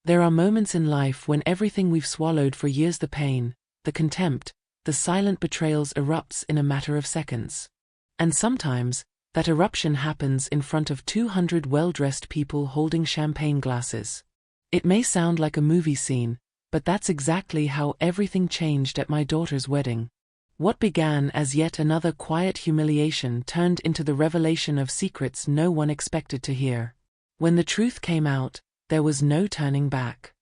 There are moments in life when everything we've swallowed for years, the pain, the contempt, the silent betrayals, erupts in a matter of seconds. And sometimes, that eruption happens in front of 200 well-dressed people holding champagne glasses. It may sound like a movie scene, but that's exactly how everything changed at my daughter's wedding. What began as yet another quiet humiliation turned into the revelation of secrets no one expected to hear. When the truth came out, there was no turning back.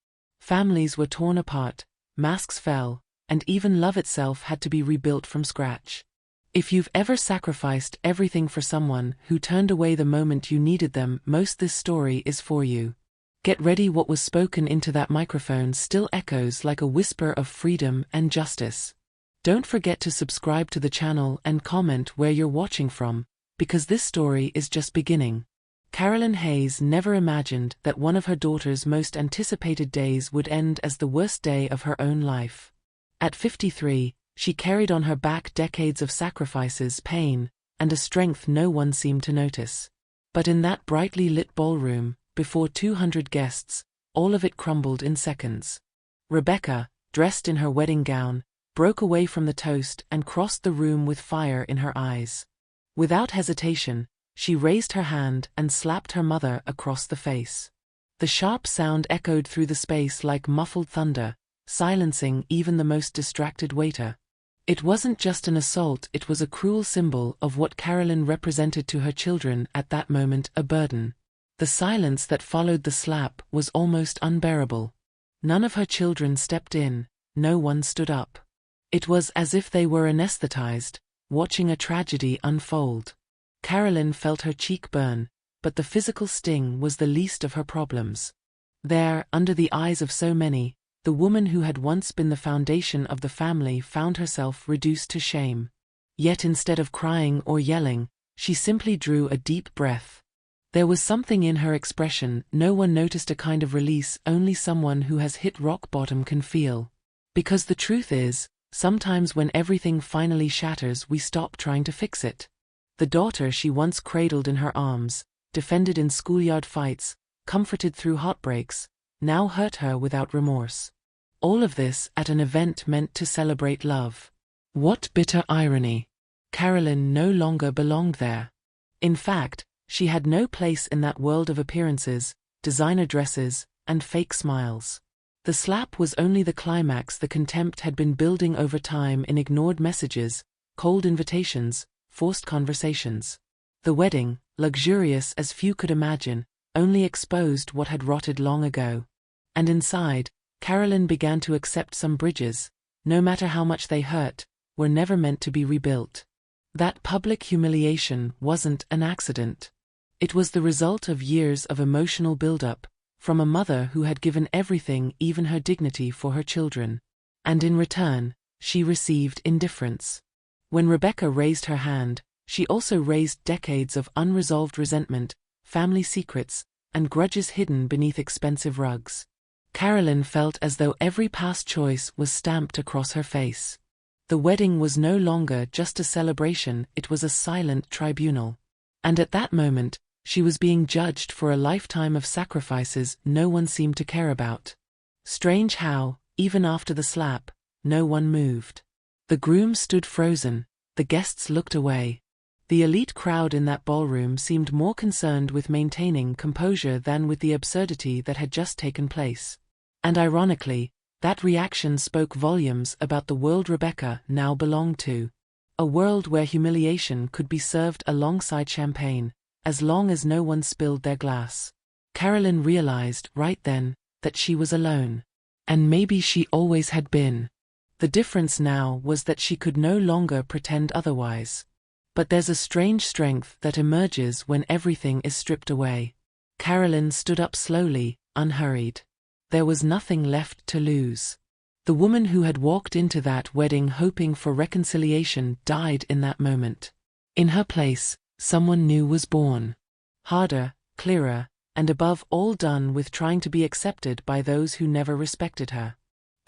Families were torn apart, masks fell, and even love itself had to be rebuilt from scratch. If you've ever sacrificed everything for someone who turned away the moment you needed them most, this story is for you. Get ready. What was spoken into that microphone still echoes like a whisper of freedom and justice. Don't forget to subscribe to the channel and comment where you're watching from, because this story is just beginning. Carolyn Hayes never imagined that one of her daughter's most anticipated days would end as the worst day of her own life. At 53, she carried on her back decades of sacrifices, pain, and a strength no one seemed to notice. But in that brightly lit ballroom, before 200 guests, all of it crumbled in seconds. Rebecca, dressed in her wedding gown, broke away from the toast and crossed the room with fire in her eyes. Without hesitation, she raised her hand and slapped her mother across the face. The sharp sound echoed through the space like muffled thunder, silencing even the most distracted waiter. It wasn't just an assault, it was a cruel symbol of what Carolyn represented to her children at that moment, a burden. The silence that followed the slap was almost unbearable. None of her children stepped in, no one stood up. It was as if they were anesthetized, watching a tragedy unfold. Carolyn felt her cheek burn, but the physical sting was the least of her problems. There, under the eyes of so many, the woman who had once been the foundation of the family found herself reduced to shame. Yet instead of crying or yelling, she simply drew a deep breath. There was something in her expression no one noticed, a kind of release only someone who has hit rock bottom can feel. Because the truth is, sometimes when everything finally shatters, we stop trying to fix it. The daughter she once cradled in her arms, defended in schoolyard fights, comforted through heartbreaks, now hurt her without remorse. All of this at an event meant to celebrate love. What bitter irony! Carolyn no longer belonged there. In fact, she had no place in that world of appearances, designer dresses, and fake smiles. The slap was only the climax. The contempt had been building over time in ignored messages, cold invitations, forced conversations. The wedding, luxurious as few could imagine, only exposed what had rotted long ago. And inside, Carolyn began to accept some bridges, no matter how much they hurt, were never meant to be rebuilt. That public humiliation wasn't an accident. It was the result of years of emotional buildup, from a mother who had given everything, even her dignity, for her children. And in return, she received indifference. When Rebecca raised her hand, she also raised decades of unresolved resentment, family secrets, and grudges hidden beneath expensive rugs. Carolyn felt as though every past choice was stamped across her face. The wedding was no longer just a celebration, it was a silent tribunal. And at that moment, she was being judged for a lifetime of sacrifices no one seemed to care about. Strange how, even after the slap, no one moved. The groom stood frozen, the guests looked away. The elite crowd in that ballroom seemed more concerned with maintaining composure than with the absurdity that had just taken place. And ironically, that reaction spoke volumes about the world Rebecca now belonged to. A world where humiliation could be served alongside champagne, as long as no one spilled their glass. Carolyn realized right then that she was alone. And maybe she always had been. The difference now was that she could no longer pretend otherwise. But there's a strange strength that emerges when everything is stripped away. Carolyn stood up slowly, unhurried. There was nothing left to lose. The woman who had walked into that wedding hoping for reconciliation died in that moment. In her place, someone new was born. Harder, clearer, and above all done with trying to be accepted by those who never respected her.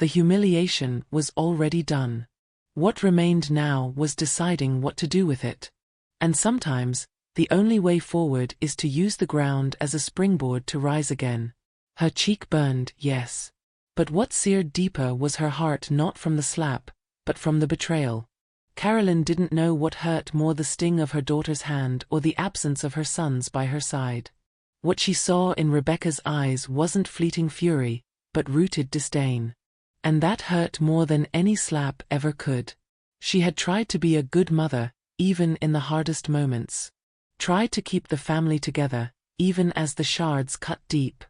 The humiliation was already done. What remained now was deciding what to do with it. And sometimes, the only way forward is to use the ground as a springboard to rise again. Her cheek burned, yes. But what seared deeper was her heart, not from the slap, but from the betrayal. Carolyn didn't know what hurt more, the sting of her daughter's hand or the absence of her sons by her side. What she saw in Rebecca's eyes wasn't fleeting fury, but rooted disdain. And that hurt more than any slap ever could. She had tried to be a good mother, even in the hardest moments. Tried to keep the family together, even as the shards cut deep.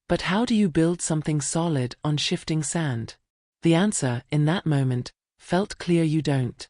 But how do you build something solid on shifting sand? The answer, in that moment, felt clear: you don't.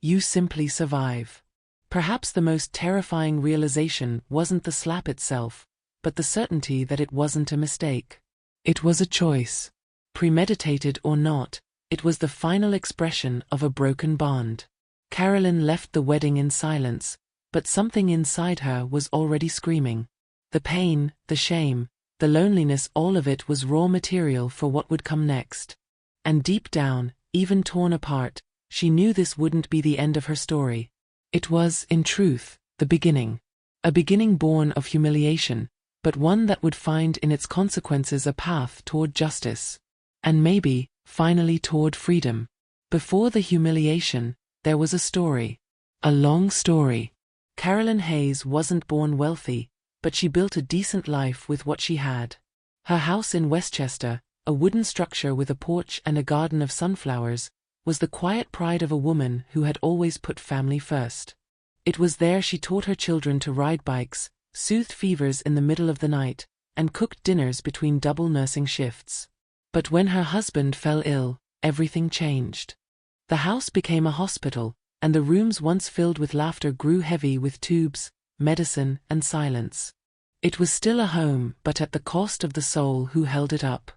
You simply survive. Perhaps the most terrifying realization wasn't the slap itself, but the certainty that it wasn't a mistake. It was a choice. Premeditated or not, it was the final expression of a broken bond. Carolyn left the wedding in silence, but something inside her was already screaming. The pain, the shame, the loneliness, all of it was raw material for what would come next. And deep down, even torn apart, she knew this wouldn't be the end of her story. It was, in truth, the beginning. A beginning born of humiliation, but one that would find in its consequences a path toward justice. And maybe, finally, toward freedom. Before the humiliation, there was a story. A long story. Carolyn Hayes wasn't born wealthy, but she built a decent life with what she had. Her house in Westchester, a wooden structure with a porch and a garden of sunflowers, was the quiet pride of a woman who had always put family first. It was there she taught her children to ride bikes, soothed fevers in the middle of the night, and cooked dinners between double nursing shifts. But when her husband fell ill, everything changed. The house became a hospital, and the rooms once filled with laughter grew heavy with tubes, medicine, and silence. It was still a home, but at the cost of the soul who held it up.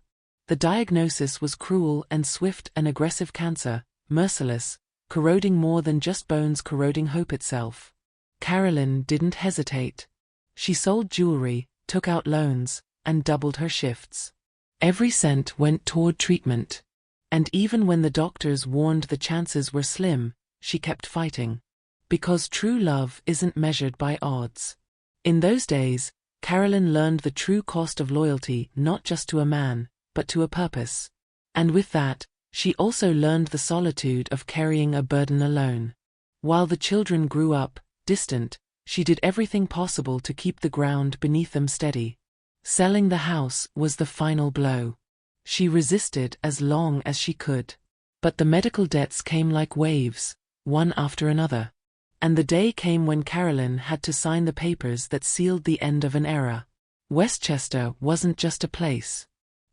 The diagnosis was cruel and swift: an aggressive cancer, merciless, corroding more than just bones, corroding hope itself. Carolyn didn't hesitate. She sold jewelry, took out loans, and doubled her shifts. Every cent went toward treatment. And even when the doctors warned the chances were slim, she kept fighting. Because true love isn't measured by odds. In those days, Carolyn learned the true cost of loyalty, not just to a man, but to a purpose. And with that, she also learned the solitude of carrying a burden alone. While the children grew up, distant, she did everything possible to keep the ground beneath them steady. Selling the house was the final blow. She resisted as long as she could. But the medical debts came like waves, one after another. And the day came when Carolyn had to sign the papers that sealed the end of an era. Westchester wasn't just a place.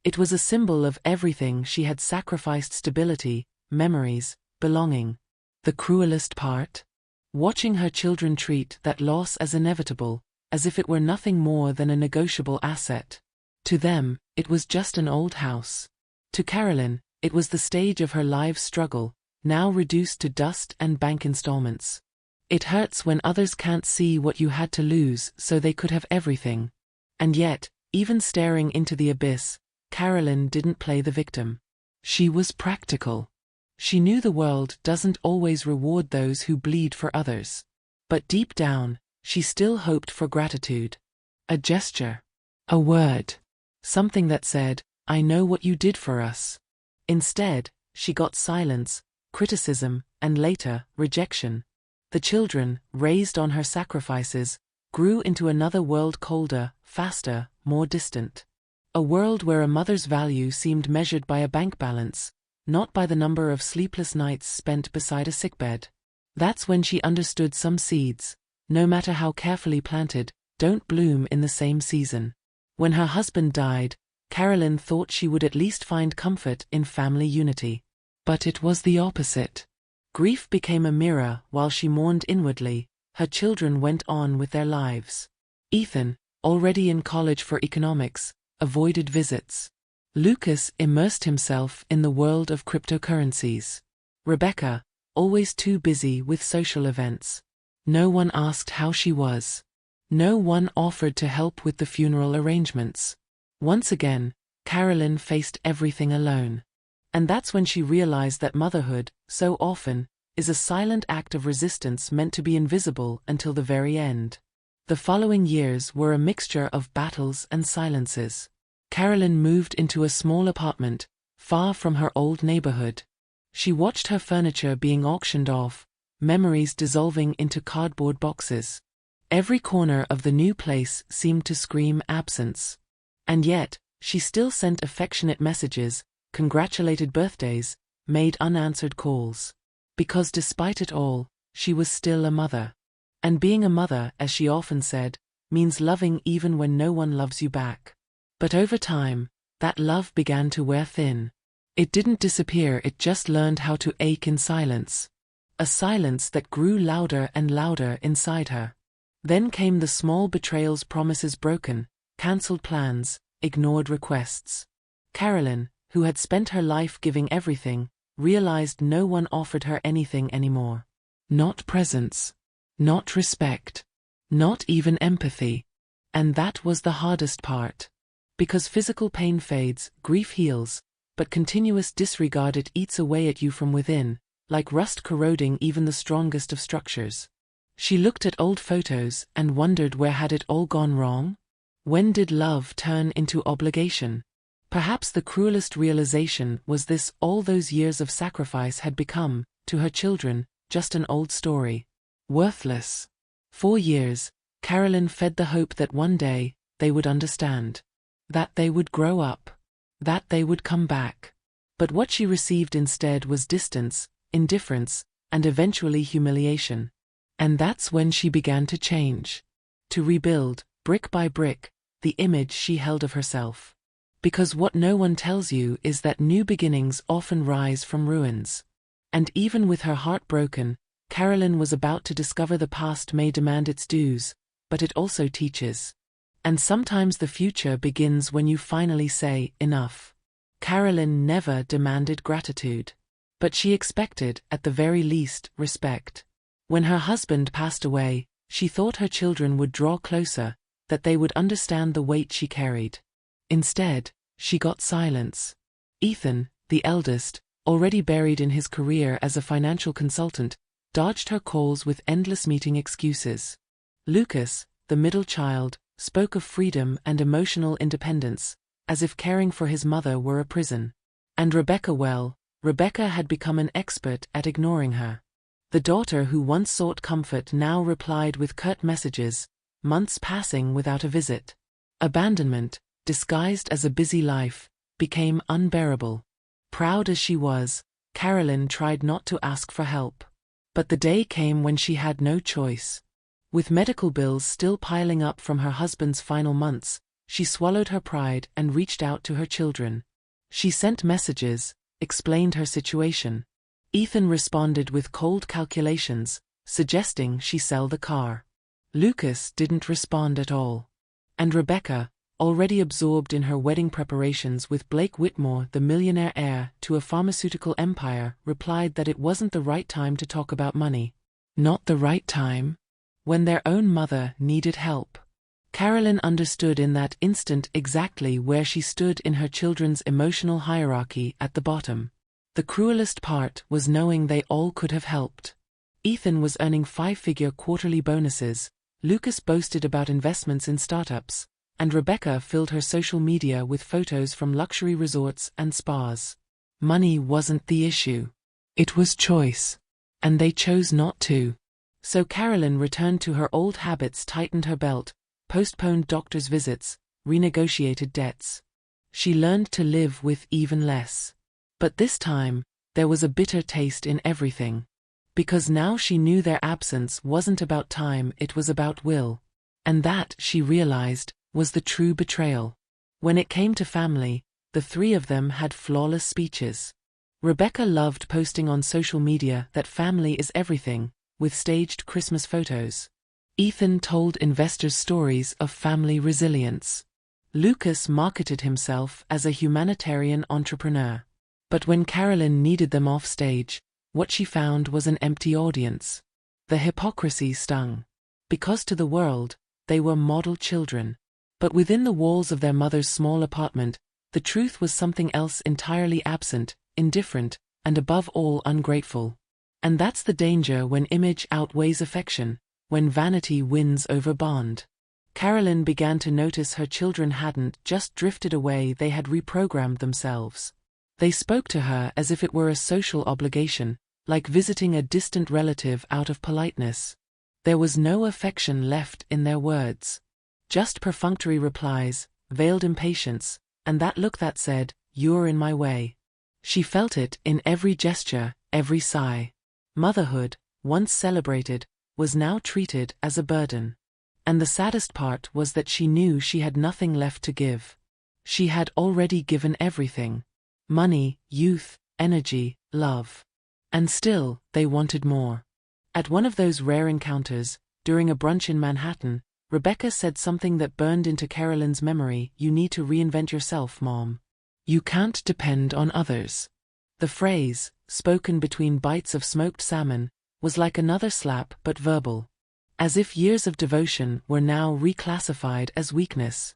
It was a symbol of everything she had sacrificed: stability, memories, belonging. The cruelest part? Watching her children treat that loss as inevitable, as if it were nothing more than a negotiable asset. To them, it was just an old house. To Carolyn, it was the stage of her life's struggle, now reduced to dust and bank installments. It hurts when others can't see what you had to lose so they could have everything. And yet, even staring into the abyss, Carolyn didn't play the victim. She was practical. She knew the world doesn't always reward those who bleed for others. But deep down, she still hoped for gratitude. A gesture. A word. Something that said, "I know what you did for us." Instead, she got silence, criticism, and later, rejection. The children, raised on her sacrifices, grew into another world, colder, faster, more distant. A world where a mother's value seemed measured by a bank balance, not by the number of sleepless nights spent beside a sickbed. That's when she understood some seeds, no matter how carefully planted, don't bloom in the same season. When her husband died, Carolyn thought she would at least find comfort in family unity. But it was the opposite. Grief became a mirror. While she mourned inwardly, her children went on with their lives. Ethan, already in college for economics, avoided visits. Lucas immersed himself in the world of cryptocurrencies. Rebecca, always too busy with social events. No one asked how she was. No one offered to help with the funeral arrangements. Once again, Carolyn faced everything alone. And that's when she realized that motherhood, so often, is a silent act of resistance meant to be invisible until the very end. The following years were a mixture of battles and silences. Carolyn moved into a small apartment, far from her old neighborhood. She watched her furniture being auctioned off, memories dissolving into cardboard boxes. Every corner of the new place seemed to scream absence. And yet, she still sent affectionate messages, congratulated birthdays, made unanswered calls. Because despite it all, she was still a mother. And being a mother, as she often said, means loving even when no one loves you back. But over time, that love began to wear thin. It didn't disappear, it just learned how to ache in silence. A silence that grew louder and louder inside her. Then came the small betrayals, promises broken, cancelled plans, ignored requests. Carolyn, who had spent her life giving everything, realized no one offered her anything anymore. Not presence. Not respect. Not even empathy. And that was the hardest part. Because physical pain fades, grief heals, but continuous disregard, it eats away at you from within, like rust corroding even the strongest of structures. She looked at old photos and wondered, where had it all gone wrong? When did love turn into obligation? Perhaps the cruelest realization was this: all those years of sacrifice had become, to her children, just an old story. Worthless. For years, Carolyn fed the hope that one day, they would understand. That they would grow up. That they would come back. But what she received instead was distance, indifference, and eventually humiliation. And that's when she began to change. To rebuild, brick by brick, the image she held of herself. Because what no one tells you is that new beginnings often rise from ruins. And even with her heart broken, Carolyn was about to discover the past may demand its dues, but it also teaches. And sometimes the future begins when you finally say, enough. Carolyn never demanded gratitude. But she expected, at the very least, respect. When her husband passed away, she thought her children would draw closer, that they would understand the weight she carried. Instead, she got silence. Ethan, the eldest, already buried in his career as a financial consultant, dodged her calls with endless meeting excuses. Lucas, the middle child, spoke of freedom and emotional independence, as if caring for his mother were a prison. And Rebecca had become an expert at ignoring her. The daughter who once sought comfort now replied with curt messages, months passing without a visit. Abandonment, disguised as a busy life, became unbearable. Proud as she was, Carolyn tried not to ask for help. But the day came when she had no choice. With medical bills still piling up from her husband's final months, she swallowed her pride and reached out to her children. She sent messages, explained her situation. Ethan responded with cold calculations, suggesting she sell the car. Lucas didn't respond at all. And Rebecca, already absorbed in her wedding preparations with Blake Whitmore, the millionaire heir to a pharmaceutical empire, replied that it wasn't the right time to talk about money. Not the right time? When their own mother needed help. Carolyn understood in that instant exactly where she stood in her children's emotional hierarchy, at the bottom. The cruelest part was knowing they all could have helped. Ethan was earning 5-figure quarterly bonuses, Lucas boasted about investments in startups, and Rebecca filled her social media with photos from luxury resorts and spas. Money wasn't the issue. It was choice. And they chose not to. So Carolyn returned to her old habits, tightened her belt, postponed doctor's visits, renegotiated debts. She learned to live with even less. But this time, there was a bitter taste in everything. Because now she knew their absence wasn't about time, it was about will. And that, she realized, was the true betrayal. When it came to family, the three of them had flawless speeches. Rebecca loved posting on social media that family is everything, with staged Christmas photos. Ethan told investors stories of family resilience. Lucas marketed himself as a humanitarian entrepreneur. But when Carolyn needed them off stage, what she found was an empty audience. The hypocrisy stung. Because to the world, they were model children. But within the walls of their mother's small apartment, the truth was something else entirely: absent, indifferent, and above all ungrateful. And that's the danger when image outweighs affection, when vanity wins over bond. Carolyn began to notice her children hadn't just drifted away, they had reprogrammed themselves. They spoke to her as if it were a social obligation, like visiting a distant relative out of politeness. There was no affection left in their words. Just perfunctory replies, veiled impatience, and that look that said, "You're in my way." She felt it in every gesture, every sigh. Motherhood, once celebrated, was now treated as a burden. And the saddest part was that she knew she had nothing left to give. She had already given everything. Money, youth, energy, love. And still, they wanted more. At one of those rare encounters, during a brunch in Manhattan, Rebecca said something that burned into Carolyn's memory: "You need to reinvent yourself, Mom. You can't depend on others." The phrase, spoken between bites of smoked salmon, was like another slap but verbal. As if years of devotion were now reclassified as weakness.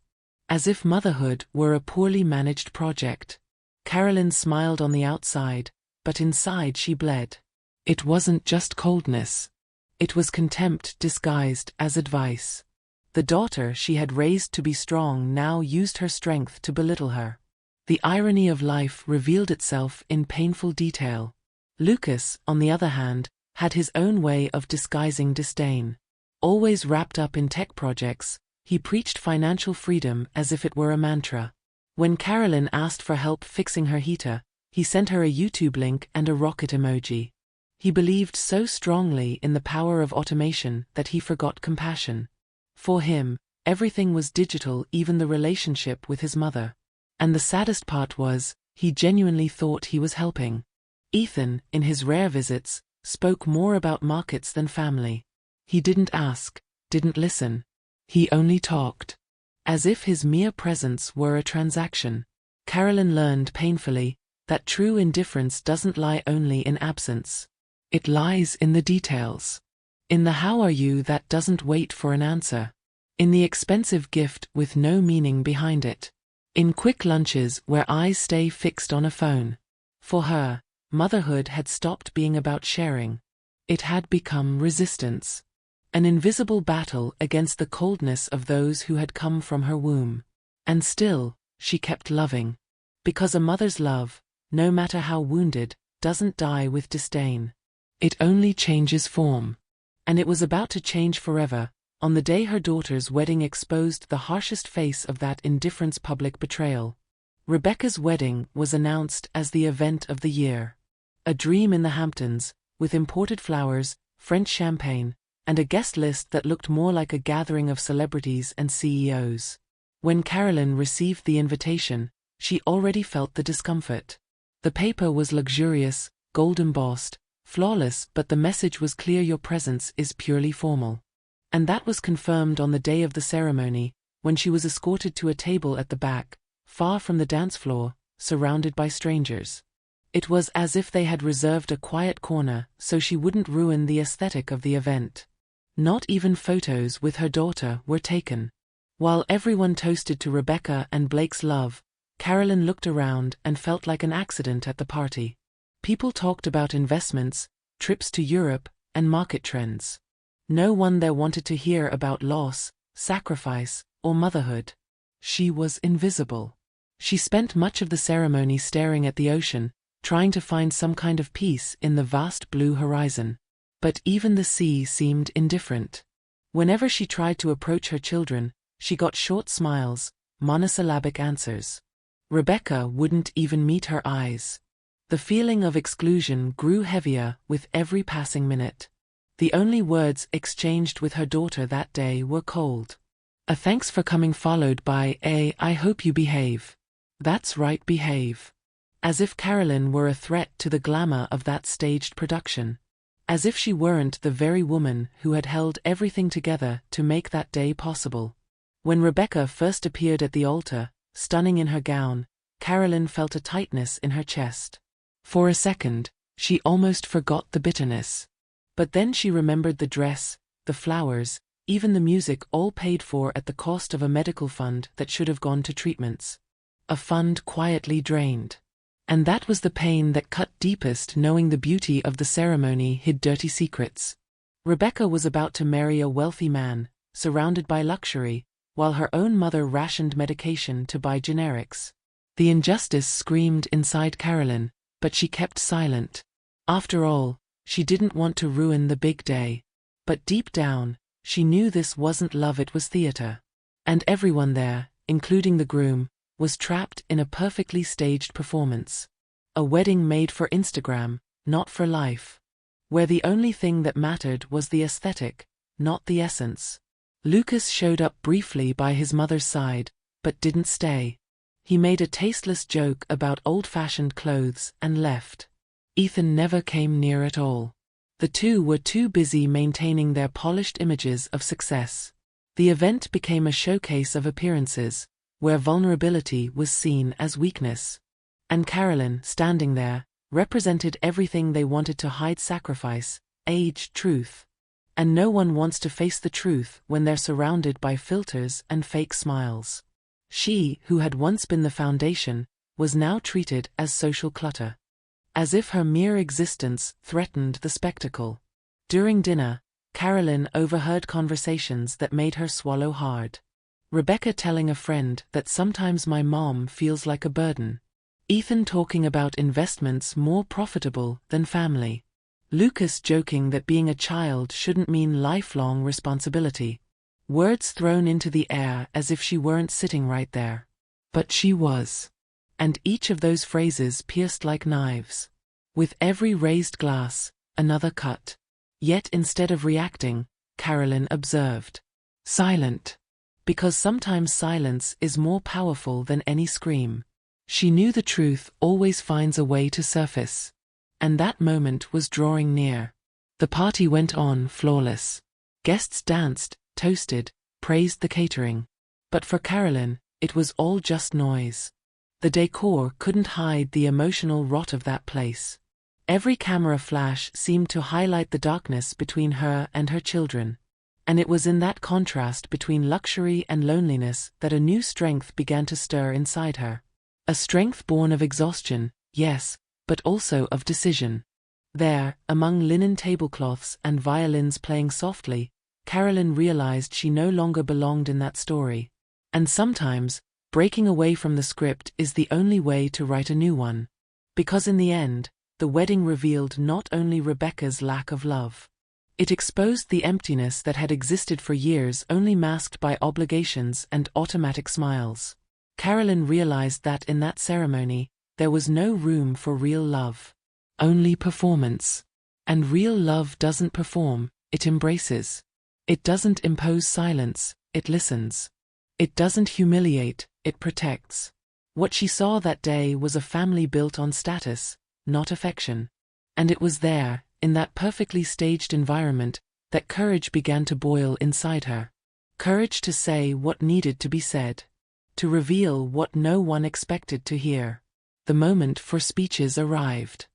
As if motherhood were a poorly managed project. Carolyn smiled on the outside, but inside she bled. It wasn't just coldness. It was contempt disguised as advice. The daughter she had raised to be strong now used her strength to belittle her. The irony of life revealed itself in painful detail. Lucas, on the other hand, had his own way of disguising disdain. Always wrapped up in tech projects, he preached financial freedom as if it were a mantra. When Carolyn asked for help fixing her heater, he sent her a YouTube link and a rocket emoji. He believed so strongly in the power of automation that he forgot compassion. For him, everything was digital, even the relationship with his mother. And the saddest part was, he genuinely thought he was helping. Ethan, in his rare visits, spoke more about markets than family. He didn't ask, didn't listen. He only talked. As if his mere presence were a transaction. Carolyn learned painfully that true indifference doesn't lie only in absence. It lies in the details. In the "how are you" that doesn't wait for an answer. In the expensive gift with no meaning behind it. In quick lunches where eyes stay fixed on a phone. For her, motherhood had stopped being about sharing. It had become resistance. An invisible battle against the coldness of those who had come from her womb. And still, she kept loving. Because a mother's love, no matter how wounded, doesn't die with disdain. It only changes form. And it was about to change forever, on the day her daughter's wedding exposed the harshest face of that indifference: public betrayal. Rebecca's wedding was announced as the event of the year. A dream in the Hamptons, with imported flowers, French champagne, and a guest list that looked more like a gathering of celebrities and CEOs. When Carolyn received the invitation, she already felt the discomfort. The paper was luxurious, gold-embossed, flawless, but the message was clear: your presence is purely formal. And that was confirmed on the day of the ceremony, when she was escorted to a table at the back, far from the dance floor, surrounded by strangers. It was as if they had reserved a quiet corner so she wouldn't ruin the aesthetic of the event. Not even photos with her daughter were taken. While everyone toasted to Rebecca and Blake's love, Carolyn looked around and felt like an accident at the party. People talked about investments, trips to Europe, and market trends. No one there wanted to hear about loss, sacrifice, or motherhood. She was invisible. She spent much of the ceremony staring at the ocean, trying to find some kind of peace in the vast blue horizon. But even the sea seemed indifferent. Whenever she tried to approach her children, she got short smiles, monosyllabic answers. Rebecca wouldn't even meet her eyes. The feeling of exclusion grew heavier with every passing minute. The only words exchanged with her daughter that day were cold. A "thanks for coming" followed by a "I hope you behave." That's right, behave. As if Carolyn were a threat to the glamour of that staged production. As if she weren't the very woman who had held everything together to make that day possible. When Rebecca first appeared at the altar, stunning in her gown, Carolyn felt a tightness in her chest. For a second, she almost forgot the bitterness. But then she remembered the dress, the flowers, even the music, all paid for at the cost of a medical fund that should have gone to treatments. A fund quietly drained. And that was the pain that cut deepest, knowing the beauty of the ceremony hid dirty secrets. Rebecca was about to marry a wealthy man, surrounded by luxury, while her own mother rationed medication to buy generics. The injustice screamed inside Carolyn, but she kept silent. After all, she didn't want to ruin the big day. But deep down, she knew this wasn't love, it was theater. And everyone there, including the groom, was trapped in a perfectly staged performance. A wedding made for Instagram, not for life. Where the only thing that mattered was the aesthetic, not the essence. Lucas showed up briefly by his mother's side, but didn't stay. He made a tasteless joke about old-fashioned clothes and left. Ethan never came near at all. The two were too busy maintaining their polished images of success. The event became a showcase of appearances, where vulnerability was seen as weakness. And Carolyn, standing there, represented everything they wanted to hide: sacrifice, age, truth. And no one wants to face the truth when they're surrounded by filters and fake smiles. She, who had once been the foundation, was now treated as social clutter. As if her mere existence threatened the spectacle. During dinner, Carolyn overheard conversations that made her swallow hard. Rebecca telling a friend that sometimes my mom feels like a burden. Ethan talking about investments more profitable than family. Lucas joking that being a child shouldn't mean lifelong responsibility. Words thrown into the air as if she weren't sitting right there. But she was. And each of those phrases pierced like knives. With every raised glass, another cut. Yet instead of reacting, Carolyn observed. Silent. Because sometimes silence is more powerful than any scream. She knew the truth always finds a way to surface. And that moment was drawing near. The party went on flawless. Guests danced, toasted, praised the catering. But for Carolyn, it was all just noise. The decor couldn't hide the emotional rot of that place. Every camera flash seemed to highlight the darkness between her and her children. And it was in that contrast between luxury and loneliness that a new strength began to stir inside her. A strength born of exhaustion, yes, but also of decision. There, among linen tablecloths and violins playing softly, Carolyn realized she no longer belonged in that story. And sometimes, breaking away from the script is the only way to write a new one. Because in the end, the wedding revealed not only Rebecca's lack of love. It exposed the emptiness that had existed for years, only masked by obligations and automatic smiles. Carolyn realized that in that ceremony, there was no room for real love. Only performance. And real love doesn't perform, it embraces. It doesn't impose silence, it listens. It doesn't humiliate, it protects. What she saw that day was a family built on status, not affection. And it was there, in that perfectly staged environment, that courage began to boil inside her. Courage to say what needed to be said. To reveal what no one expected to hear. The moment for speeches arrived.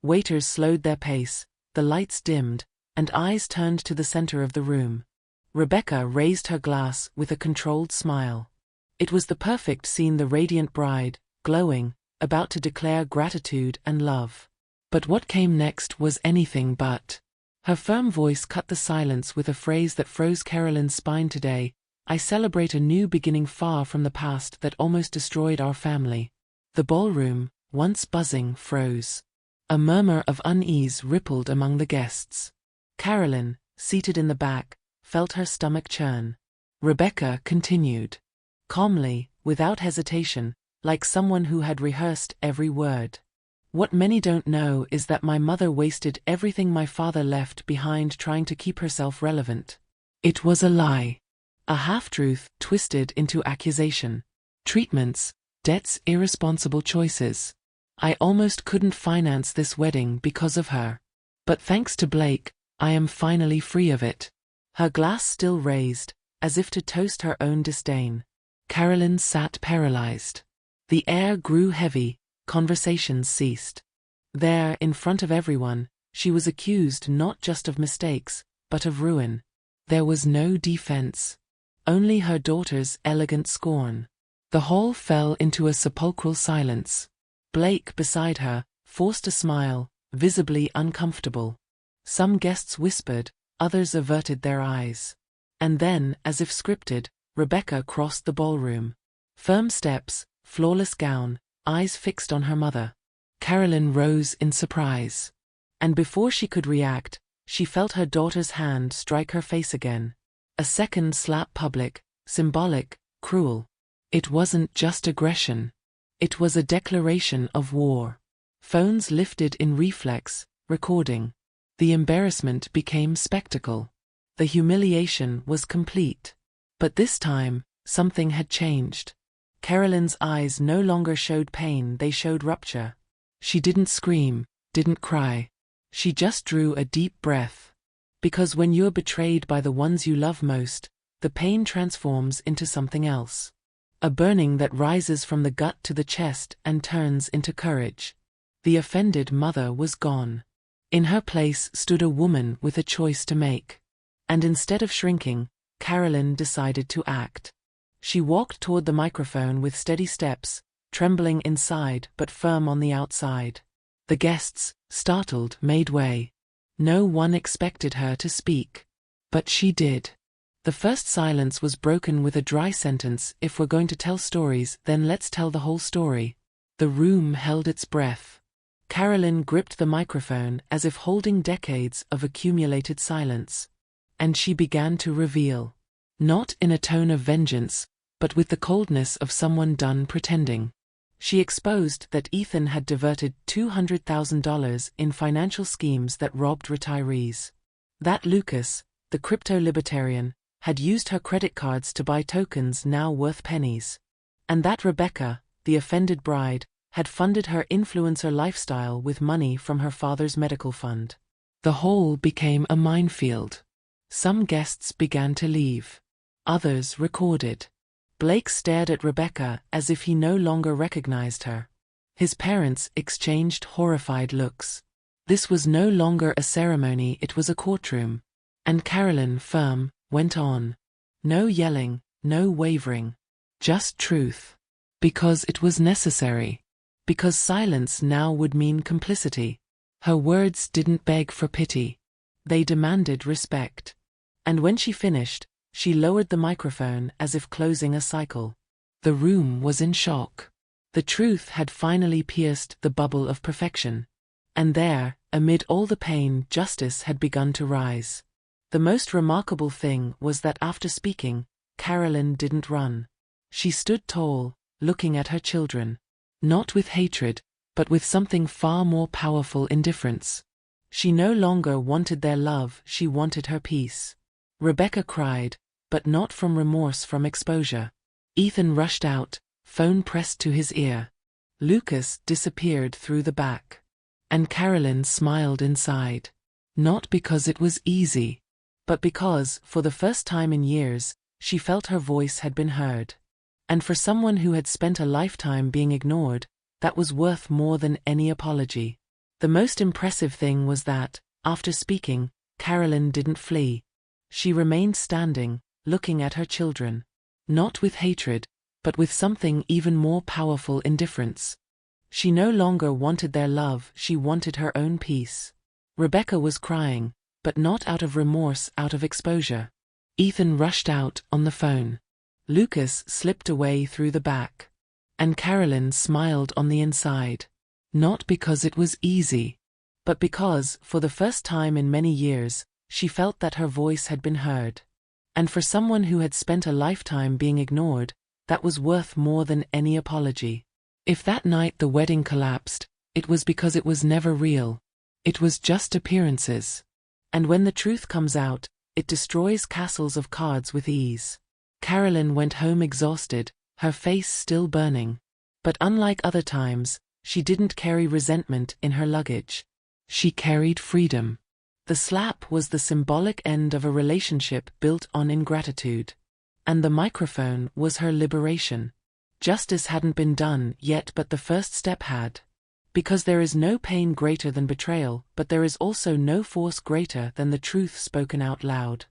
Waiters slowed their pace, the lights dimmed, and eyes turned to the center of the room. Rebecca raised her glass with a controlled smile. It was the perfect scene, the radiant bride, glowing, about to declare gratitude and love. But what came next was anything but. Her firm voice cut the silence with a phrase that froze Carolyn's spine. Today, I celebrate a new beginning far from the past that almost destroyed our family. The ballroom, once buzzing, froze. A murmur of unease rippled among the guests. Carolyn, seated in the back, felt her stomach churn. Rebecca continued. Calmly, without hesitation, like someone who had rehearsed every word. What many don't know is that my mother wasted everything my father left behind trying to keep herself relevant. It was a lie. A half-truth twisted into accusation. Treatments, debts, irresponsible choices. I almost couldn't finance this wedding because of her. But thanks to Blake, I am finally free of it. Her glass still raised, as if to toast her own disdain. Carolyn sat paralyzed. The air grew heavy, conversations ceased. There, in front of everyone, she was accused not just of mistakes, but of ruin. There was no defense. Only her daughter's elegant scorn. The hall fell into a sepulchral silence. Blake, beside her, forced a smile, visibly uncomfortable. Some guests whispered, others averted their eyes. And then, as if scripted, Rebecca crossed the ballroom. Firm steps, flawless gown, eyes fixed on her mother. Carolyn rose in surprise. And before she could react, she felt her daughter's hand strike her face again. A second slap, public, symbolic, cruel. It wasn't just aggression. It was a declaration of war. Phones lifted in reflex, recording. The embarrassment became spectacle. The humiliation was complete. But this time, something had changed. Carolyn's eyes no longer showed pain, they showed rupture. She didn't scream, didn't cry. She just drew a deep breath. Because when you're betrayed by the ones you love most, the pain transforms into something else. A burning that rises from the gut to the chest and turns into courage. The offended mother was gone. In her place stood a woman with a choice to make. And instead of shrinking, Carolyn decided to act. She walked toward the microphone with steady steps, trembling inside but firm on the outside. The guests, startled, made way. No one expected her to speak. But she did. The first silence was broken with a dry sentence: "If we're going to tell stories, then let's tell the whole story." The room held its breath. Carolyn gripped the microphone as if holding decades of accumulated silence. And she began to reveal. Not in a tone of vengeance, but with the coldness of someone done pretending. She exposed that Ethan had diverted $200,000 in financial schemes that robbed retirees. That Lucas, the crypto-libertarian, had used her credit cards to buy tokens now worth pennies. And that Rebecca, the offended bride, had funded her influencer lifestyle with money from her father's medical fund. The whole became a minefield. Some guests began to leave. Others recorded. Blake stared at Rebecca as if he no longer recognized her. His parents exchanged horrified looks. This was no longer a ceremony, it was a courtroom. And Carolyn, firm, went on. No yelling, no wavering. Just truth. Because it was necessary. Because silence now would mean complicity. Her words didn't beg for pity. They demanded respect. And when she finished, she lowered the microphone as if closing a cycle. The room was in shock. The truth had finally pierced the bubble of perfection. And there, amid all the pain, justice had begun to rise. The most remarkable thing was that after speaking, Carolyn didn't run. She stood tall, looking at her children. Not with hatred, but with something far more powerful: indifference. She no longer wanted their love, she wanted her peace. Rebecca cried, but not from remorse, from exposure. Ethan rushed out, phone pressed to his ear. Lucas disappeared through the back. And Carolyn smiled inside. Not because it was easy, but because, for the first time in years, she felt her voice had been heard. And for someone who had spent a lifetime being ignored, that was worth more than any apology. The most impressive thing was that, after speaking, Carolyn didn't flee. She remained standing, looking at her children. Not with hatred, but with something even more powerful: indifference. She no longer wanted their love, she wanted her own peace. Rebecca was crying, but not out of remorse, out of exposure. Ethan rushed out on the phone. Lucas slipped away through the back. And Carolyn smiled on the inside. Not because it was easy, but because, for the first time in many years, she felt that her voice had been heard. And for someone who had spent a lifetime being ignored, that was worth more than any apology. If that night the wedding collapsed, it was because it was never real. It was just appearances. And when the truth comes out, it destroys castles of cards with ease. Carolyn went home exhausted, her face still burning. But unlike other times, she didn't carry resentment in her luggage. She carried freedom. The slap was the symbolic end of a relationship built on ingratitude. And the microphone was her liberation. Justice hadn't been done yet, but the first step had. Because there is no pain greater than betrayal, but there is also no force greater than the truth spoken out loud.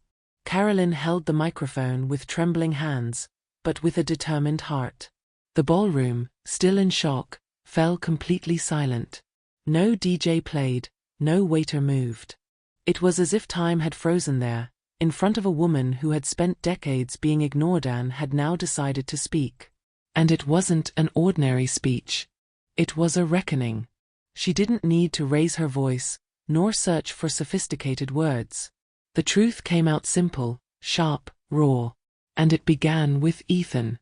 Carolyn held the microphone with trembling hands, but with a determined heart. The ballroom, still in shock, fell completely silent. No DJ played, no waiter moved. It was as if time had frozen there, in front of a woman who had spent decades being ignored and had now decided to speak. And it wasn't an ordinary speech. It was a reckoning. She didn't need to raise her voice, nor search for sophisticated words. The truth came out simple, sharp, raw. And it began with Ethan.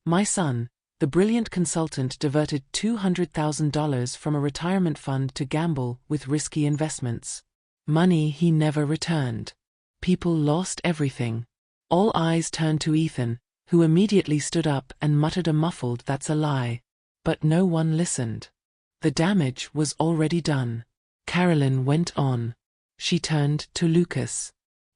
My son, the brilliant consultant, diverted $200,000 from a retirement fund to gamble with risky investments. Money he never returned. People lost everything. All eyes turned to Ethan, who immediately stood up and muttered a muffled "That's a lie." But no one listened. The damage was already done. Carolyn went on. She turned to Lucas.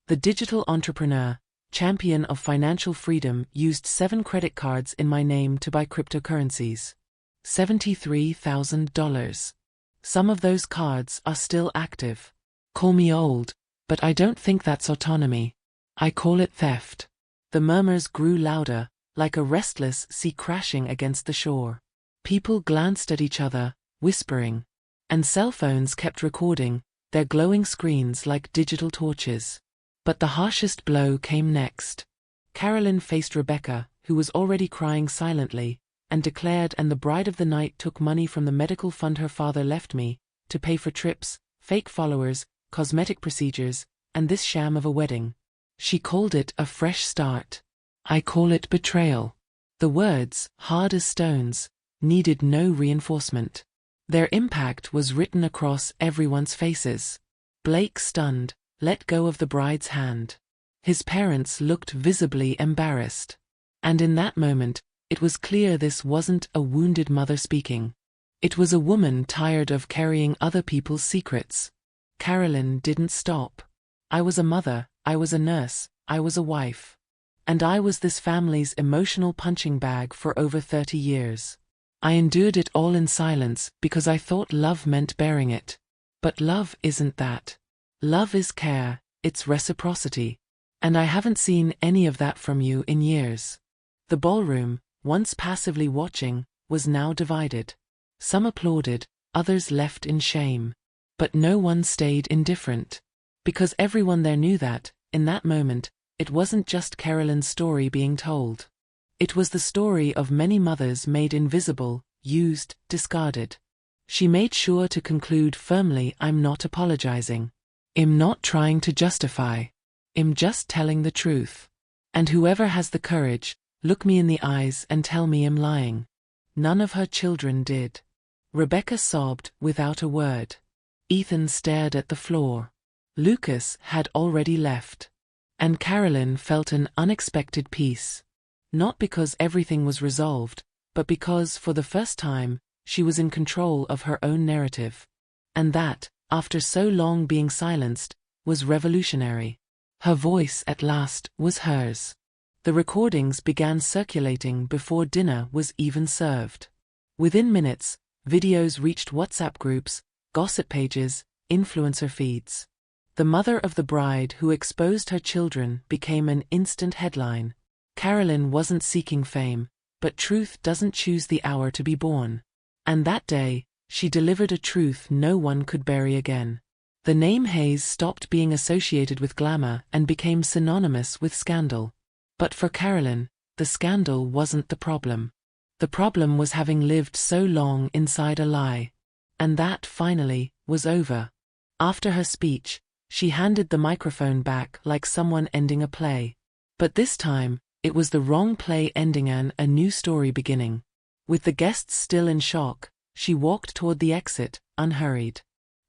The digital entrepreneur, champion of financial freedom, used 7 credit cards in my name to buy cryptocurrencies. $73,000. Some of those cards are still active. Call me old, but I don't think that's autonomy. I call it theft. The murmurs grew louder, like a restless sea crashing against the shore. People glanced at each other, whispering. And cell phones kept recording, their glowing screens like digital torches. But the harshest blow came next. Carolyn faced Rebecca, who was already crying silently, and declared, "And the bride of the night took money from the medical fund her father left me, to pay for trips, fake followers, cosmetic procedures, and this sham of a wedding." She called it a fresh start. I call it betrayal. The words, hard as stones, needed no reinforcement. Their impact was written across everyone's faces. Blake, stunned, let go of the bride's hand. His parents looked visibly embarrassed. And in that moment, it was clear this wasn't a wounded mother speaking. It was a woman tired of carrying other people's secrets. Carolyn didn't stop. I was a mother, I was a nurse, I was a wife. And I was this family's emotional punching bag for over 30 years. I endured it all in silence because I thought love meant bearing it. But love isn't that. Love is care, it's reciprocity. And I haven't seen any of that from you in years. The ballroom, once passively watching, was now divided. Some applauded, others left in shame. But no one stayed indifferent. Because everyone there knew that, in that moment, it wasn't just Carolyn's story being told. It was the story of many mothers made invisible, used, discarded. She made sure to conclude firmly, "I'm not apologizing. I'm not trying to justify. I'm just telling the truth. And whoever has the courage, look me in the eyes and tell me I'm lying." None of her children did. Rebecca sobbed without a word. Ethan stared at the floor. Lucas had already left. And Carolyn felt an unexpected peace. Not because everything was resolved, but because, for the first time, she was in control of her own narrative. And that, after so long being silenced, was revolutionary. Her voice at last was hers. The recordings began circulating before dinner was even served. Within minutes, videos reached WhatsApp groups, gossip pages, influencer feeds. The mother of the bride who exposed her children became an instant headline. Carolyn wasn't seeking fame, but truth doesn't choose the hour to be born. And that day, she delivered a truth no one could bury again. The name Hayes stopped being associated with glamour and became synonymous with scandal. But for Carolyn, the scandal wasn't the problem. The problem was having lived so long inside a lie. And that, finally, was over. After her speech, she handed the microphone back like someone ending a play. But this time, it was the wrong play ending and a new story beginning. With the guests still in shock, she walked toward the exit, unhurried.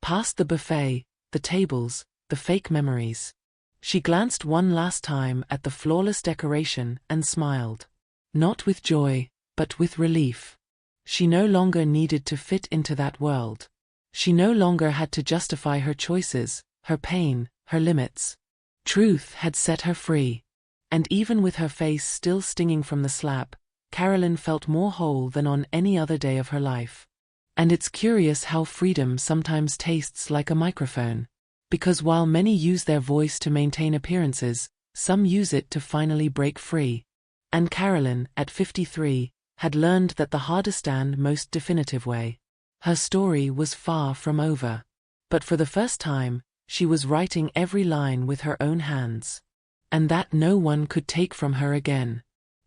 Past the buffet, the tables, the fake memories. She glanced one last time at the flawless decoration and smiled. Not with joy, but with relief. She no longer needed to fit into that world. She no longer had to justify her choices, her pain, her limits. Truth had set her free. And even with her face still stinging from the slap, Carolyn felt more whole than on any other day of her life. And it's curious how freedom sometimes tastes like a microphone. Because while many use their voice to maintain appearances, some use it to finally break free. And Carolyn, at 53, had learned that the hardest and most definitive way. Her story was far from over. But for the first time, she was writing every line with her own hands. and that no one could take from her again.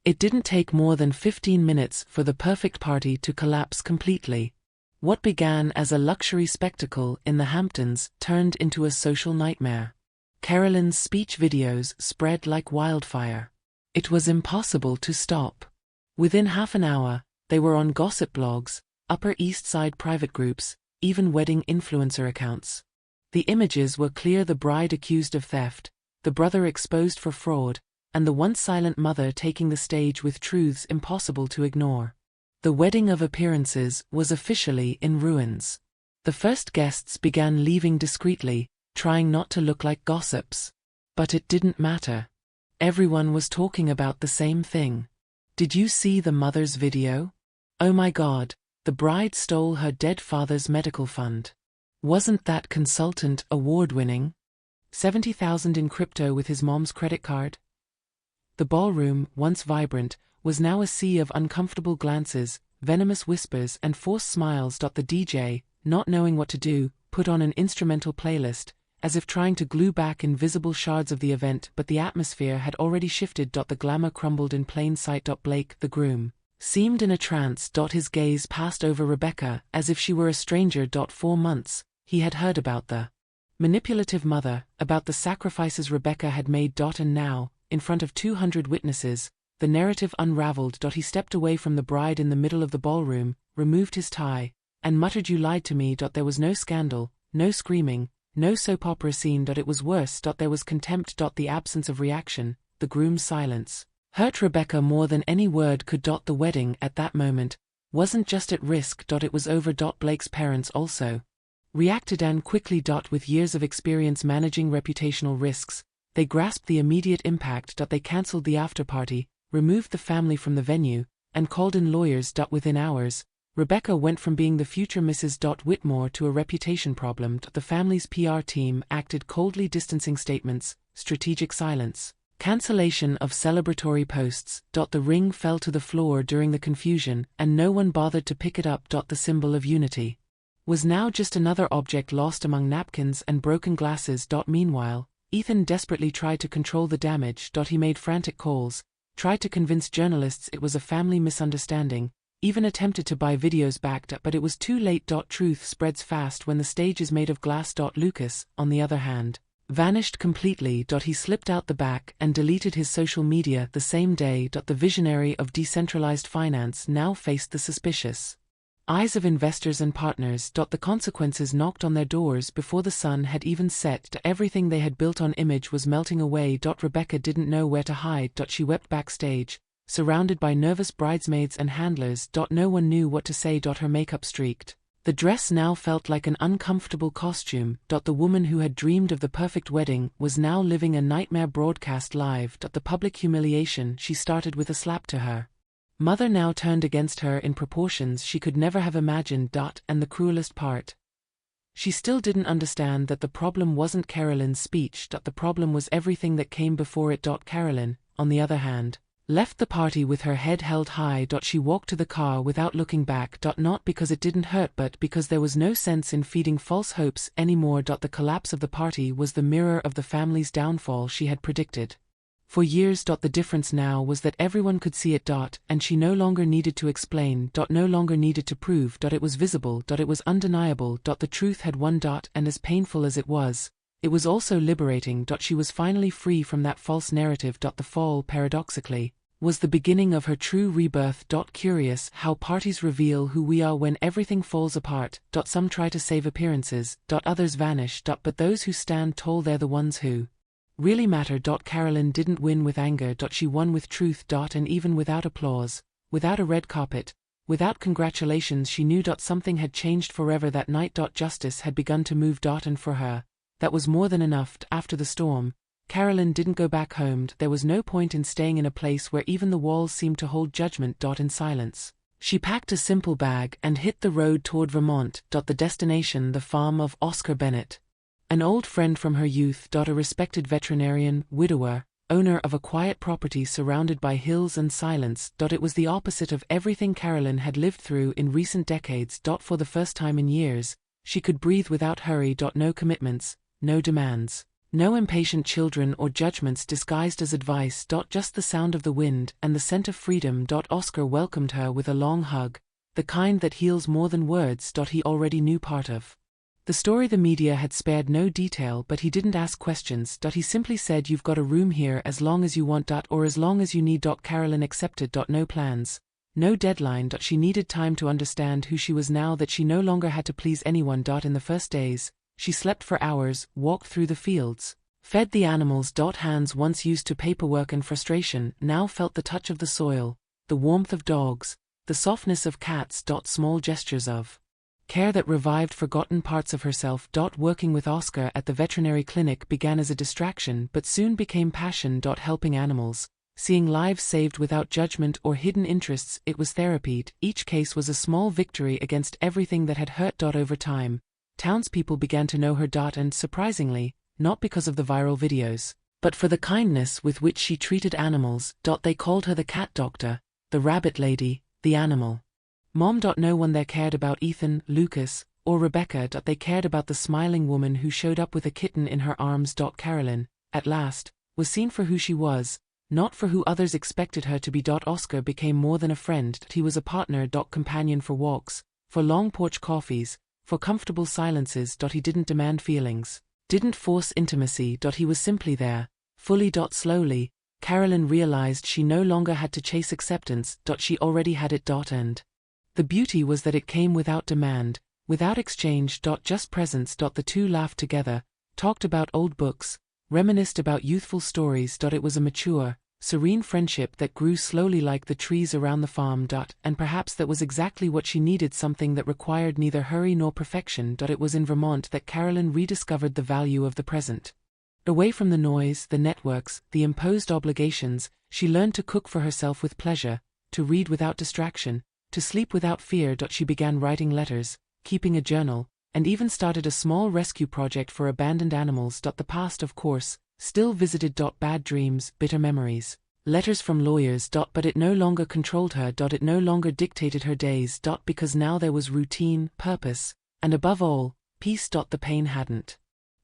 It didn't take more than 15 minutes for the perfect party to collapse completely. What began as a luxury spectacle in the Hamptons turned into a social nightmare. Carolyn's speech videos spread like wildfire. It was impossible to stop. Within half an hour, they were on gossip blogs, Upper East Side private groups, even wedding influencer accounts. The images were clear: the bride accused of theft, the brother exposed for fraud, and the once silent mother taking the stage with truths impossible to ignore. The wedding of appearances was officially in ruins. The first guests began leaving discreetly, trying not to look like gossips. But it didn't matter. Everyone was talking about the same thing. Did you see the mother's video? Oh my God, the bride stole her dead father's medical fund. Wasn't that consultant award-winning? $70,000 in crypto with his mom's credit card? The ballroom, once vibrant, was now a sea of uncomfortable glances, venomous whispers and forced smiles. The DJ, not knowing what to do, put on an instrumental playlist, as if trying to glue back invisible shards of the event, but the atmosphere had already shifted. The glamour crumbled in plain sight. Blake, the groom, seemed in a trance. His gaze passed over Rebecca as if she were a stranger. 4 months, he had heard about the manipulative mother, about the sacrifices Rebecca had made. And now, in front of 200 witnesses, the narrative unraveled. He stepped away from the bride in the middle of the ballroom, removed his tie, and muttered, "You lied to me." There was no scandal, no screaming, no soap opera scene. It was worse. There was contempt. The absence of reaction, the groom's silence, hurt Rebecca more than any word could. The wedding, at that moment, wasn't just at risk. It was over. Blake's parents also reacted and quickly. With years of experience managing reputational risks, they grasped the immediate impact. They cancelled the after-party, removed the family from the venue, and called in lawyers. Within hours, Rebecca went from being the future Mrs. Whitmore to a reputation problem. The family's PR team acted coldly, distancing statements, strategic silence, cancellation of celebratory posts. The ring fell to the floor during the confusion, and no one bothered to pick it up. The symbol of unity was now just another object lost among napkins and broken glasses. Meanwhile, Ethan desperately tried to control the damage. He made frantic calls, tried to convince journalists it was a family misunderstanding, even attempted to buy videos back. But it was too late. Truth spreads fast when the stage is made of glass. Lucas, on the other hand, vanished completely. He slipped out the back and deleted his social media the same day. The visionary of decentralized finance now faced the suspicious eyes of investors and partners. The consequences knocked on their doors before the sun had even set. Everything they had built on image was melting away. Rebecca didn't know where to hide. She wept backstage, surrounded by nervous bridesmaids and handlers. No one knew what to say. Her makeup streaked. The dress now felt like an uncomfortable costume. The woman who had dreamed of the perfect wedding was now living a nightmare broadcast live. The public humiliation she started with a slap to her mother now turned against her in proportions she could never have imagined. And the cruelest part, she still didn't understand that the problem wasn't Carolyn's speech. The problem was everything that came before it. Carolyn, on the other hand, left the party with her head held high. She walked to the car without looking back. Not because it didn't hurt, but because there was no sense in feeding false hopes anymore. The collapse of the party was the mirror of the family's downfall she had predicted for years. The difference now was that everyone could see it. And she no longer needed to explain. No longer needed to prove. It was visible. It was undeniable. The truth had won. And as painful as it was also liberating. She was finally free from that false narrative. The fall, paradoxically, was the beginning of her true rebirth. Curious how parties reveal who we are when everything falls apart. Some try to save appearances. Others vanish. But those who stand tall, they're the ones who really matter. Carolyn didn't win with anger. She won with truth. And even without applause, without a red carpet, without congratulations, she knew something had changed forever that night. Justice had begun to move. And for her, that was more than enough. After the storm, Carolyn didn't go back home. There was no point in staying in a place where even the walls seemed to hold judgment. In silence, she packed a simple bag and hit the road toward Vermont. The destination, the farm of Oscar Bennett, an old friend from her youth. A respected veterinarian, widower, owner of a quiet property surrounded by hills and silence. It was the opposite of everything Carolyn had lived through in recent decades. For the first time in years, she could breathe without hurry. No commitments, no demands, No impatient children or judgments disguised as advice. Just the sound of the wind and the scent of freedom. Oscar welcomed her with a long hug, the kind that heals more than words. He already knew part of the story. The media had spared no detail, but he didn't ask questions. He simply said, "You've got a room here as long as you want. Or as long as you need." Carolyn accepted. No plans, no deadline. She needed time to understand who she was now that she no longer had to please anyone. In the first days, she slept for hours, walked through the fields, fed the animals. Hands once used to paperwork and frustration now felt the touch of the soil, the warmth of dogs, the softness of cats. Small gestures of care that revived forgotten parts of herself. Working with Oscar at the veterinary clinic began as a distraction but soon became passion. Helping animals, seeing lives saved without judgment or hidden interests, it was therapy. Each case was a small victory against everything that had hurt. Over time, townspeople began to know her. And surprisingly, not because of the viral videos, but for the kindness with which she treated animals. They called her the cat doctor, the rabbit lady, the animal mom. No one there cared about Ethan, Lucas, or Rebecca. They cared about the smiling woman who showed up with a kitten in her arms. Carolyn, at last, was seen for who she was, not for who others expected her to be. Oscar became more than a friend. He was a partner. Companion for walks, for long porch coffees, for comfortable silences. He didn't demand feelings, didn't force intimacy. He was simply there, fully. Slowly, Carolyn realized she no longer had to chase acceptance. She already had it. And the beauty was that it came without demand, without exchange. Just presence. The two laughed together, talked about old books, reminisced about youthful stories. It was a mature, serene friendship that grew slowly like the trees around the farm. And perhaps that was exactly what she needed, something that required neither hurry nor perfection. It was in Vermont that Carolyn rediscovered the value of the present. Away from the noise, the networks, the imposed obligations, she learned to cook for herself with pleasure, to read without distraction, to sleep without fear. She began writing letters, keeping a journal, and even started a small rescue project for abandoned animals. The past, of course, still visited. Bad dreams, bitter memories, letters from lawyers. But it no longer controlled her. It no longer dictated her days. Because now there was routine, purpose, and above all, peace. The pain hadn't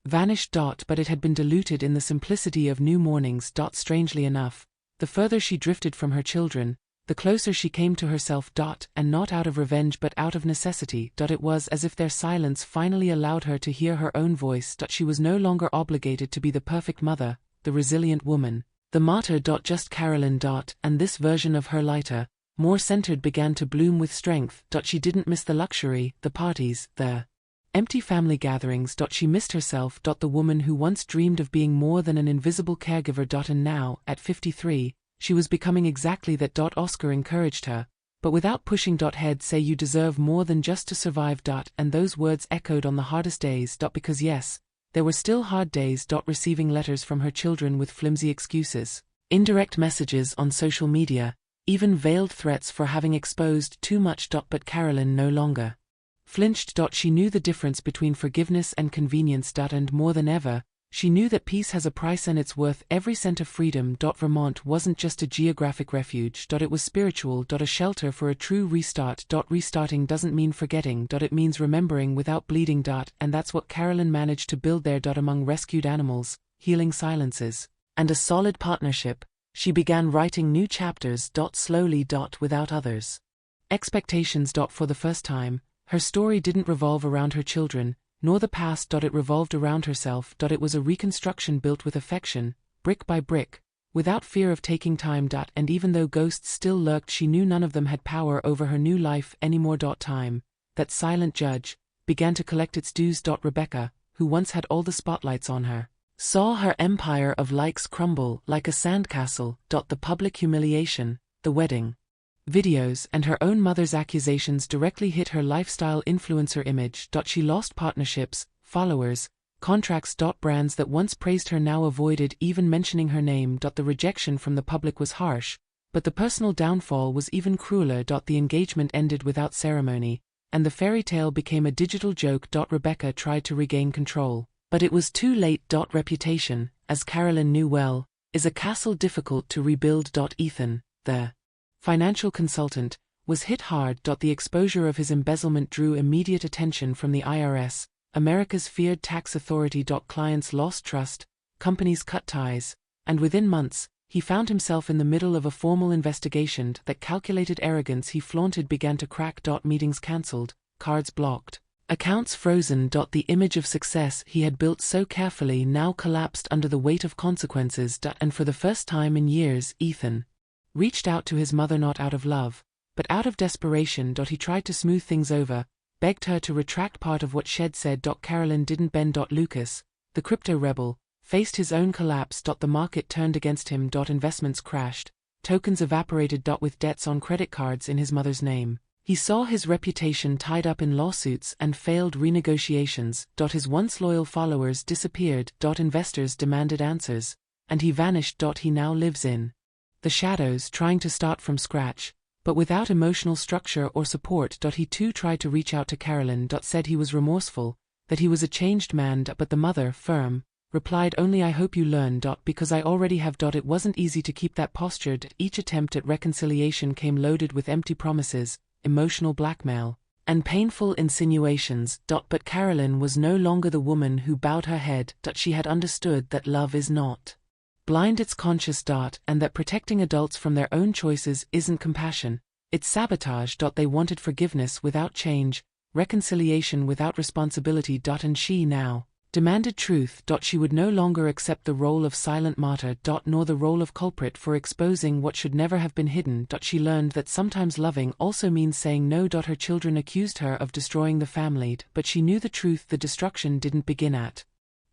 vanished. But it had been diluted in the simplicity of new mornings. Strangely enough, the further she drifted from her children, the closer she came to herself. And not out of revenge but out of necessity. It was as if their silence finally allowed her to hear her own voice. She was no longer obligated to be the perfect mother, the resilient woman, the martyr. Just Carolyn. And this version of her, lighter, more centered, began to bloom with strength. She didn't miss the luxury, the parties, the empty family gatherings. She missed herself. The woman who once dreamed of being more than an invisible caregiver. And now, at 53, she was becoming exactly that. Oscar encouraged her, but without pushing. He'd say, "You deserve more than just to survive." And those words echoed on the hardest days. Because yes, there were still hard days. Receiving letters from her children with flimsy excuses, indirect messages on social media, even veiled threats for having exposed too much. But Carolyn no longer flinched. She knew the difference between forgiveness and convenience. And more than ever, she knew that peace has a price and it's worth every cent of freedom. Vermont wasn't just a geographic refuge. It was spiritual. A shelter for a true restart. Restarting doesn't mean forgetting. It means remembering without bleeding. And that's what Carolyn managed to build there. Among rescued animals, healing silences, and a solid partnership, she began writing new chapters. Slowly. Without others' expectations. For the first time, her story didn't revolve around her children, nor the past. It revolved around herself. It was a reconstruction built with affection, brick by brick, without fear of taking time. And even though ghosts still lurked, she knew none of them had power over her new life anymore. Time, that silent judge, began to collect its dues. Rebecca, who once had all the spotlights on her, saw her empire of likes crumble like a sandcastle. The public humiliation, the wedding videos, and her own mother's accusations directly hit her lifestyle influencer image. She lost partnerships, followers, contracts. Brands that once praised her now avoided even mentioning her name. The rejection from the public was harsh, but the personal downfall was even crueler. The engagement ended without ceremony, and the fairy tale became a digital joke. Rebecca tried to regain control, but it was too late. Reputation, as Carolyn knew well, is a castle difficult to rebuild. Ethan, the financial consultant, was hit hard. The exposure of his embezzlement drew immediate attention from the IRS, America's feared tax authority. Clients lost trust, companies cut ties, and within months, he found himself in the middle of a formal investigation. That calculated arrogance he flaunted began to crack. Meetings cancelled, cards blocked, accounts frozen. The image of success he had built so carefully now collapsed under the weight of consequences. And for the first time in years, Ethan reached out to his mother not out of love, but out of desperation. He tried to smooth things over, begged her to retract part of what she'd said. Carolyn didn't bend. Lucas, the crypto rebel, faced his own collapse. The market turned against him. Investments crashed, tokens evaporated. With debts on credit cards in his mother's name, he saw his reputation tied up in lawsuits and failed renegotiations. His once loyal followers disappeared. Investors demanded answers, and he vanished. He now lives in the shadows, trying to start from scratch, but without emotional structure or support. He too tried to reach out to Carolyn. Said he was remorseful, that he was a changed man. But the mother, firm, replied only, "I hope you learn. Because I already have. It wasn't easy to keep that posture. Each attempt at reconciliation came loaded with empty promises, emotional blackmail, and painful insinuations. But Carolyn was no longer the woman who bowed her head. She had understood that love is not blind, it's conscious. And that protecting adults from their own choices isn't compassion, it's sabotage. They wanted forgiveness without change, reconciliation without responsibility. And she now demanded truth. She would no longer accept the role of silent martyr. Nor the role of culprit for exposing what should never have been hidden. She learned that sometimes loving also means saying no. Her children accused her of destroying the family, but she knew the truth: the destruction didn't begin at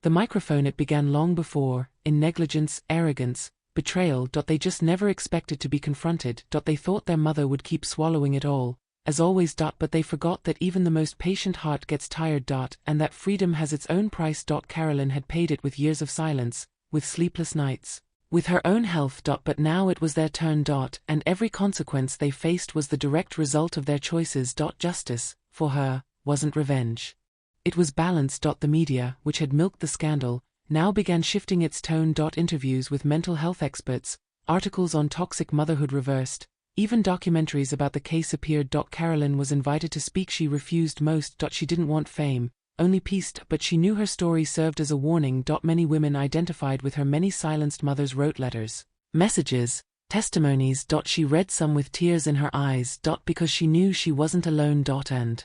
the microphone, it began long before, in negligence, arrogance, betrayal. They just never expected to be confronted. They thought their mother would keep swallowing it all, as always. But they forgot that even the most patient heart gets tired. And that freedom has its own price. Carolyn had paid it with years of silence, with sleepless nights, with her own health. But now it was their turn. And every consequence they faced was the direct result of their choices. Justice, for her, wasn't revenge. It was balance. The media, which had milked the scandal, now began shifting its tone. Interviews with mental health experts, articles on toxic motherhood reversed, even documentaries about the case appeared. Carolyn was invited to speak. She refused most. She didn't want fame, only peace. But she knew her story served as a warning. Many women identified with her. Many silenced mothers wrote letters, messages, testimonies. She read some with tears in her eyes. Because she knew she wasn't alone. And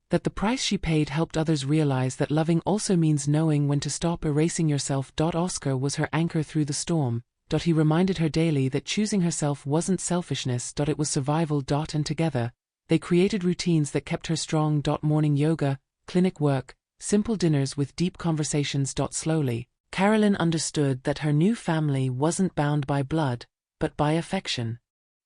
that the price she paid helped others realize that loving also means knowing when to stop erasing yourself. Oscar was her anchor through the storm. He reminded her daily that choosing herself wasn't selfishness. It was survival. And together, they created routines that kept her strong. Morning yoga, clinic work, simple dinners with deep conversations. Slowly, Carolyn understood that her new family wasn't bound by blood, but by affection.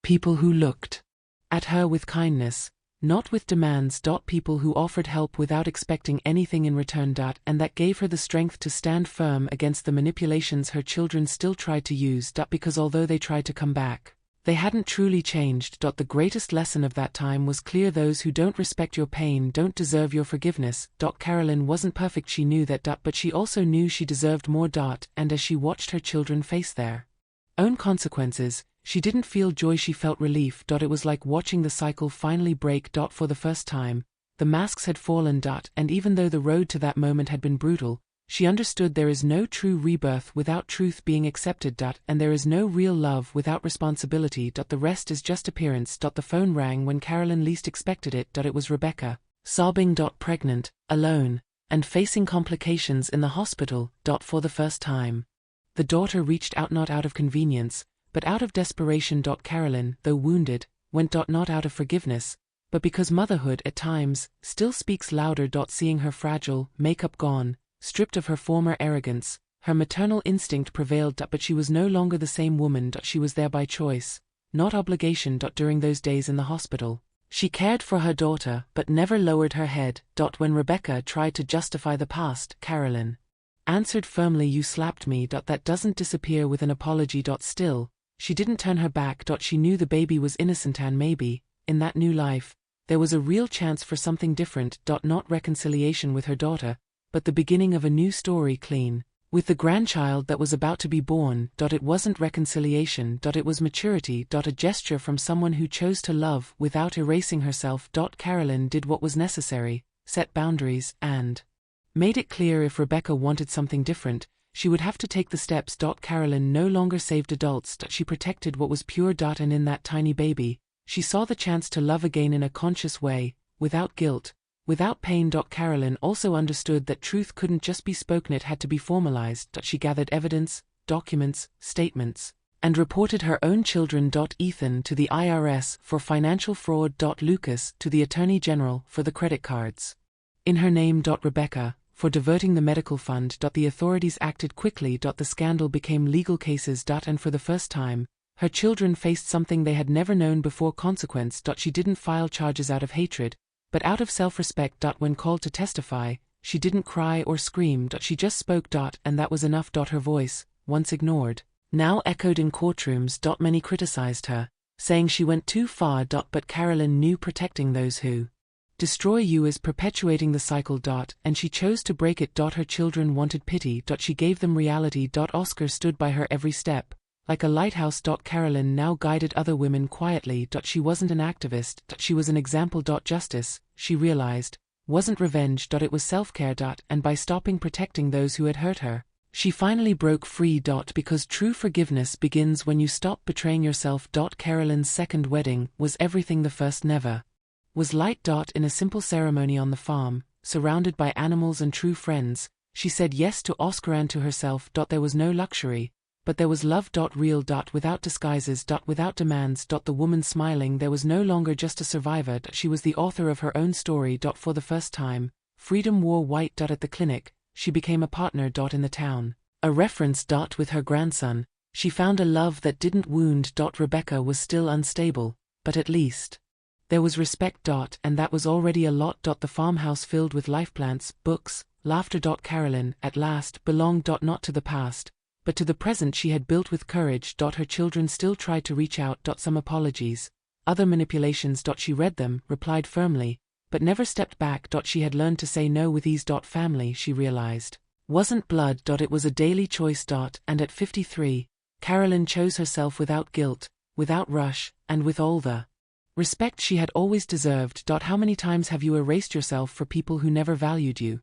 People who looked at her with kindness, not with demands. People who offered help without expecting anything in return. And that gave her the strength to stand firm against the manipulations her children still tried to use. Because although they tried to come back, they hadn't truly changed. The greatest lesson of that time was clear: those who don't respect your pain don't deserve your forgiveness. Carolyn wasn't perfect, she knew that. But she also knew she deserved more. And as she watched her children face their own consequences, she didn't feel joy, she felt relief. It was like watching the cycle finally break. For the first time, the masks had fallen. And even though the road to that moment had been brutal, she understood there is no true rebirth without truth being accepted. And there is no real love without responsibility. The rest is just appearance. The phone rang when Carolyn least expected it. It was Rebecca, sobbing. Pregnant, alone, and facing complications in the hospital. For the first time, the daughter reached out, not out of convenience, but out of desperation. Carolyn, though wounded, went. Not out of forgiveness, but because motherhood at times still speaks louder. Seeing her fragile, makeup gone, stripped of her former arrogance, her maternal instinct prevailed. But she was no longer the same woman. She was there by choice, not obligation. During those days in the hospital, she cared for her daughter but never lowered her head. When Rebecca tried to justify the past, Carolyn answered firmly, "You slapped me. That doesn't disappear with an apology." Still, she didn't turn her back. She knew the baby was innocent, and maybe, in that new life, there was a real chance for something different. Not reconciliation with her daughter, but the beginning of a new story, clean, with the grandchild that was about to be born. It wasn't reconciliation. It was maturity. A gesture from someone who chose to love without erasing herself. Carolyn did what was necessary, set boundaries, and made it clear if Rebecca wanted something different, she would have to take the steps. Carolyn no longer saved adults. She protected what was pure. And in that tiny baby, she saw the chance to love again in a conscious way, without guilt, without pain. Carolyn also understood that truth couldn't just be spoken, it had to be formalized. She gathered evidence, documents, statements, and reported her own children. Ethan to the IRS for financial fraud. Lucas to the Attorney General for the credit cards. In her name. Rebecca, for diverting the medical fund. The authorities acted quickly. The scandal became legal cases. And for the first time, her children faced something they had never known before: consequence. She didn't file charges out of hatred, but out of self-respect. When called to testify, she didn't cry or scream. She just spoke. And that was enough. Her voice, once ignored, now echoed in courtrooms. Many criticized her, saying she went too far. But Carolyn knew protecting those who destroy you is perpetuating the cycle. And she chose to break it. Her children wanted pity. She gave them reality. Oscar stood by her every step, like a lighthouse. Carolyn now guided other women quietly. She wasn't an activist. She was an example. Justice, she realized, wasn't revenge. It was self-care. And by stopping protecting those who had hurt her, she finally broke free. Because true forgiveness begins when you stop betraying yourself. Carolyn's second wedding was everything the first never was. Light. In a simple ceremony on the farm, surrounded by animals and true friends, she said yes to Oscar and to herself. There was no luxury, but there was love. Real. Without disguises. Without demands. The woman smiling there was no longer just a survivor. She was the author of her own story. For the first time, freedom wore white. At the clinic, she became a partner. In the town, a reference. With her grandson, she found a love that didn't wound. Rebecca was still unstable, but at least there was respect. And that was already a lot. The farmhouse filled with life plants, books, laughter. Carolyn, at last, belonged. Not to the past, but to the present she had built with courage. Her children still tried to reach out. Some apologies, other manipulations. She read them, replied firmly, but never stepped back. She had learned to say no with ease. Family, she realized, wasn't blood. It was a daily choice. And at 53, Carolyn chose herself without guilt, without rush, and with all the respect she had always deserved. How many times have you erased yourself for people who never valued you?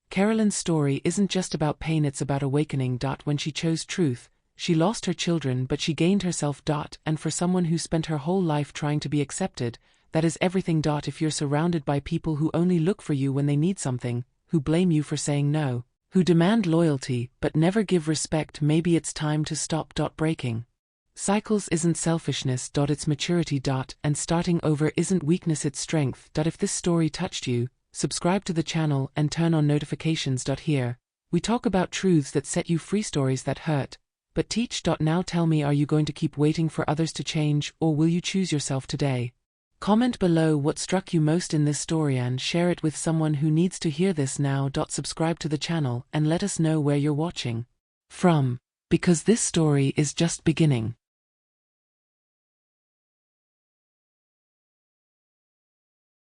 Carolyn's story isn't just about pain, it's about awakening. When she chose truth, she lost her children but she gained herself. And for someone who spent her whole life trying to be accepted, that is everything. If you're surrounded by people who only look for you when they need something, who blame you for saying no, who demand loyalty but never give respect, maybe it's time to stop. Breaking cycles isn't selfishness. It's maturity. And starting over isn't weakness, it's strength. If this story touched you, subscribe to the channel and turn on notifications. Here, we talk about truths that set you free, stories that hurt, but teach. Now tell me, are you going to keep waiting for others to change, or will you choose yourself today? Comment below what struck you most in this story and share it with someone who needs to hear this now. Subscribe to the channel and let us know where you're watching from, because this story is just beginning.